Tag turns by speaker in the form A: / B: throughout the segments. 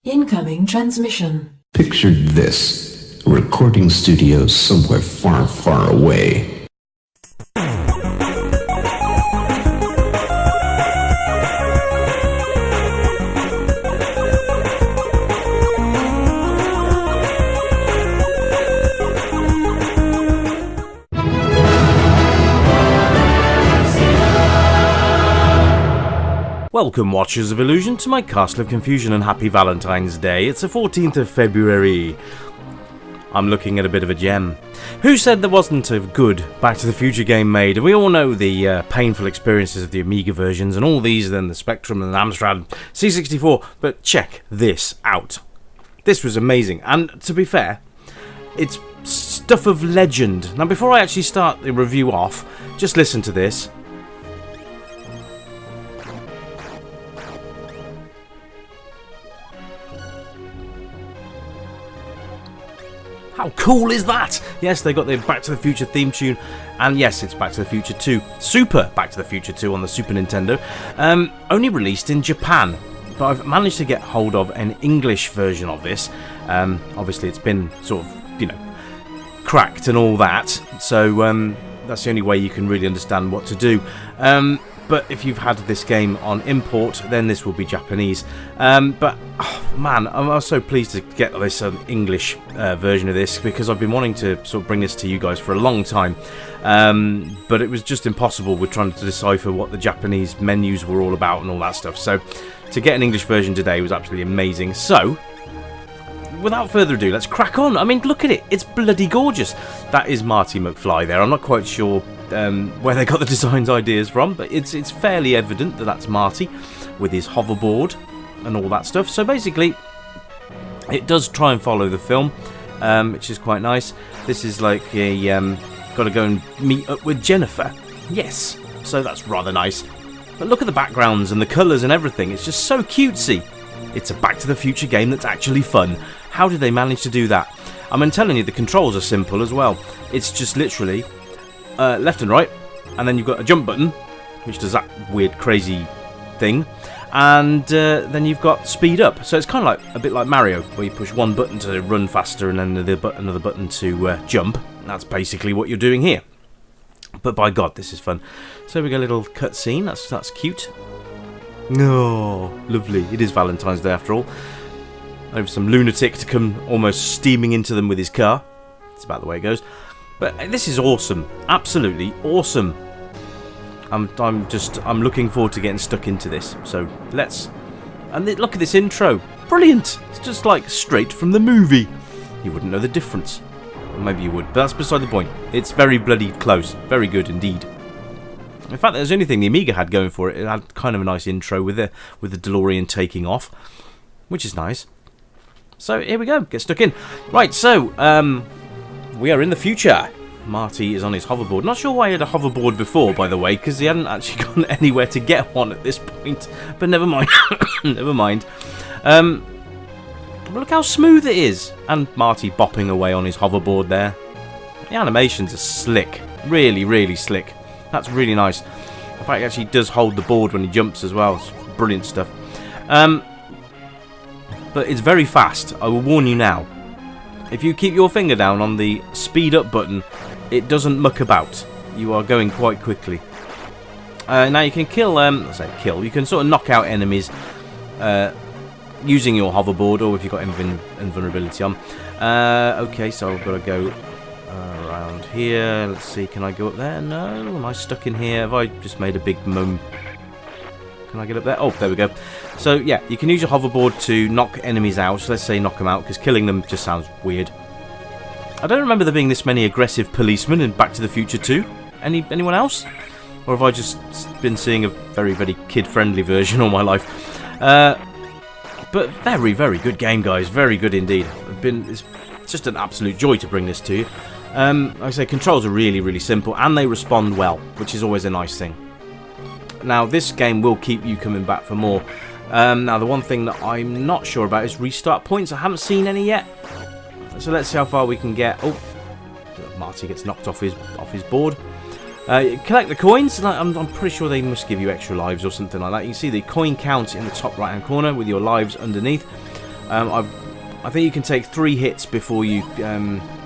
A: Incoming transmission.
B: Picture this. A recording studio somewhere far, far away.
C: Welcome, Watchers of Illusion, to my Castle of Confusion and Happy Valentine's Day. It's the 14th of February. I'm looking at a bit of a gem. Who said there wasn't a good Back to the Future game made? We all know the painful experiences of the Amiga versions and all these, then the Spectrum and the Amstrad C64, but check this out. This was amazing, and to be fair, it's stuff of legend. Now, before I actually start the review off, just listen to this. How cool is that? Yes, they got the Back to the Future theme tune, and yes, it's Back to the Future 2. Super Back to the Future 2 on the Super Nintendo. Only released in Japan, but I've managed to get hold of an English version of this. Obviously, it's been sort of, cracked and all that, so that's the only way you can really understand what to do. But if you've had this game on import, then this will be Japanese. But, oh, man, I was so pleased to get this English version of this, because I've been wanting to sort of bring this to you guys for a long time. But it was just impossible with trying to decipher what the Japanese menus were all about and all that stuff. So to get an English version today was absolutely amazing. So, without further ado, let's crack on. I mean, look at it. It's bloody gorgeous. That is Marty McFly there. I'm not quite sure where they got the design's ideas from, but it's fairly evident that that's Marty with his hoverboard and all that stuff. So basically, it does try and follow the film, which is quite nice. This is like a got to go and meet up with Jennifer. Yes, so that's rather nice. But look at the backgrounds and the colours and everything. It's just so cutesy. It's a Back to the Future game that's actually fun. How did they manage to do that? I'm telling you, the controls are simple as well. It's just literally left and right, and then you've got a jump button, which does that weird, crazy thing, and then you've got speed up. So it's kind of like a bit like Mario, where you push one button to run faster and then another button to jump. That's basically what you're doing here. But by God, this is fun. So we got a little cutscene. That's cute. Oh, lovely. It is Valentine's Day after all. Over some lunatic to come almost steaming into them with his car. That's about the way it goes. But this is awesome. Absolutely awesome. I'm looking forward to getting stuck into this. So let's... And look at this intro. Brilliant. It's just like straight from the movie. You wouldn't know the difference. Or maybe you would, but that's beside the point. It's very bloody close. Very good indeed. In fact, there's the only thing the Amiga had going for it. It had kind of a nice intro with the DeLorean taking off, which is nice. So here we go. Get stuck in. Right, so we are in the future. Marty is on his hoverboard. Not sure why he had a hoverboard before, by the way, because he hadn't actually gone anywhere to get one at this point. But never mind. Never mind. Look how smooth it is. And Marty bopping away on his hoverboard there. The animations are slick. Really, really slick. That's really nice. In fact, he actually does hold the board when he jumps as well. It's brilliant stuff. But it's very fast. I will warn you now. If you keep your finger down on the speed up button, it doesn't muck about. You are going quite quickly. Now you can kill, you can sort of knock out enemies using your hoverboard, or if you've got invulnerability on. Okay, so I've got to go around here. Let's see, can I go up there? No, am I stuck in here? Have I just made a big moan? Can I get up there? Oh, there we go. So yeah, you can use your hoverboard to knock enemies out. So let's say knock them out, because killing them just sounds weird. I don't remember there being this many aggressive policemen in Back to the Future 2. Anyone else? Or have I just been seeing a very, very kid-friendly version all my life? But very, very good game, guys. Very good indeed. It's just an absolute joy to bring this to you. Like I say, controls are really, really simple, and they respond well, which is always a nice thing. Now, this game will keep you coming back for more. Now, the one thing that I'm not sure about is restart points. I haven't seen any yet. So let's see how far we can get. Oh, Marty gets knocked off his board. Collect the coins. I'm pretty sure they must give you extra lives or something like that. You can see the coin count in the top right hand corner with your lives underneath. I think you can take 3 hits before you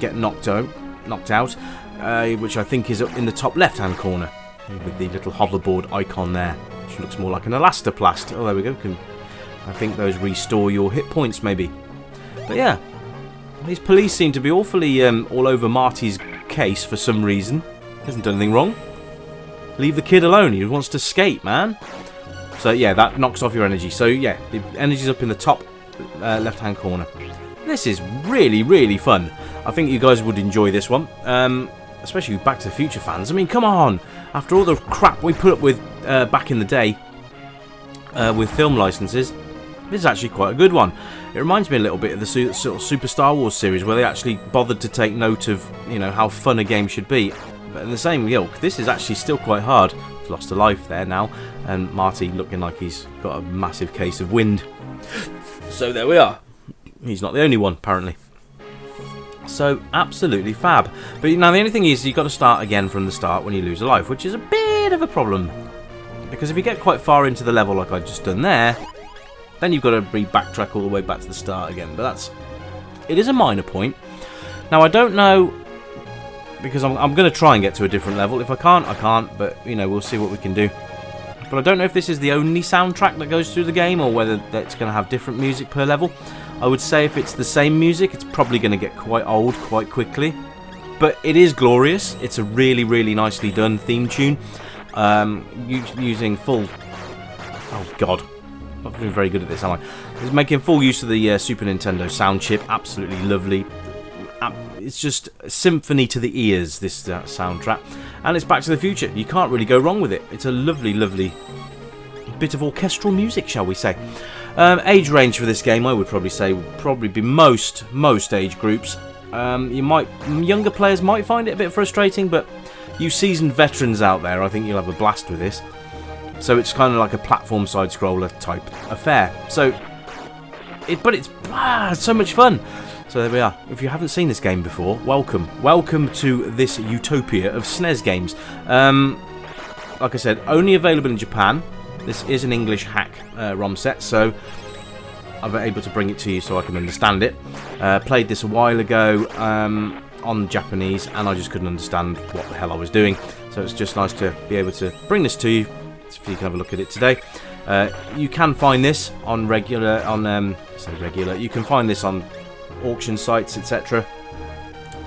C: get knocked out, which I think is up in the top left-hand corner with the little hoverboard icon there, which looks more like an elastoplast. Oh, there we go. I think those restore your hit points, maybe. But yeah, these police seem to be awfully all over Marty's case for some reason. He hasn't done anything wrong. Leave the kid alone. He wants to skate, man. So yeah, that knocks off your energy. So yeah, the energy's up in the top left-hand corner. This is really, really fun. I think you guys would enjoy this one, especially Back to the Future fans. I mean, come on! After all the crap we put up with back in the day with film licenses, this is actually quite a good one. It reminds me a little bit of the sort of Super Star Wars series, where they actually bothered to take note of, you know, how fun a game should be. But in the same ilk, this is actually still quite hard. He's lost a life there now, and Marty looking like he's got a massive case of wind. So there we are. He's not the only one, apparently. So, absolutely fab. But now the only thing is, you've got to start again from the start when you lose a life, which is a bit of a problem. Because if you get quite far into the level like I've just done there, then you've got to backtrack all the way back to the start again. But it is a minor point. Now, I don't know, because I'm going to try and get to a different level. If I can't, I can't, but, you know, we'll see what we can do. But I don't know if this is the only soundtrack that goes through the game, or whether that's going to have different music per level. I would say if it's the same music, it's probably going to get quite old quite quickly. But it is glorious. It's a really, really nicely done theme tune. Using full... Oh, God. I'm not doing very good at this, am I? It's making full use of the Super Nintendo sound chip. Absolutely lovely. It's just a symphony to the ears, this soundtrack. And it's Back to the Future. You can't really go wrong with it. It's a lovely, lovely bit of orchestral music, shall we say. Age range for this game, I would probably say, would probably be most age groups. Younger players might find it a bit frustrating, but you seasoned veterans out there, I think you'll have a blast with this. So it's kind of like a platform side-scroller type affair. So, but it's so much fun. So there we are. If you haven't seen this game before, welcome. Welcome to this utopia of SNES games. Like I said, only available in Japan. This is an English hack ROM set, so I'm able to bring it to you so I can understand it. Played this a while ago on Japanese, and I just couldn't understand what the hell I was doing. So it's just nice to be able to bring this to you, so you can have a look at it today. You can find this on you can find this on auction sites, etc.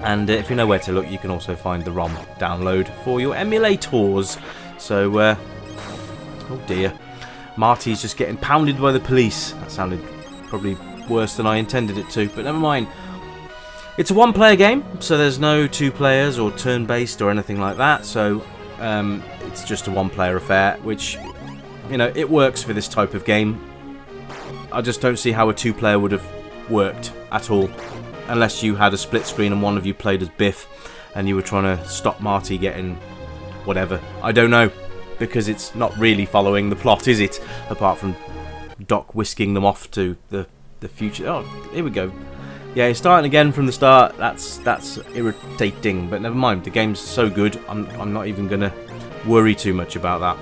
C: And if you know where to look, you can also find the ROM download for your emulators. So, oh dear, Marty's just getting pounded by the police. That sounded probably worse than I intended it to, but never mind. It's a one-player game, so there's no 2 players or turn-based or anything like that. So it's just a one-player affair, which, you know, it works for this type of game. I just don't see how a 2-player would have worked at all, unless you had a split screen and one of you played as Biff and you were trying to stop Marty getting whatever. I don't know, because it's not really following the plot, is it? Apart from Doc whisking them off to the future. Oh, here we go. Yeah, it's starting again from the start. That's irritating, but never mind. The game's so good, I'm not even gonna worry too much about that.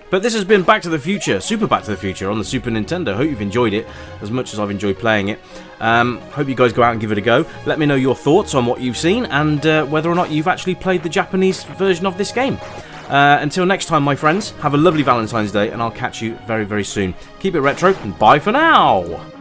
C: But this has been Back to the Future, Super Back to the Future on the Super Nintendo. Hope you've enjoyed it as much as I've enjoyed playing it. Hope you guys go out and give it a go. Let me know your thoughts on what you've seen, and whether or not you've actually played the Japanese version of this game. Until next time, my friends, have a lovely Valentine's Day, and I'll catch you very, very soon. Keep it retro, and bye for now!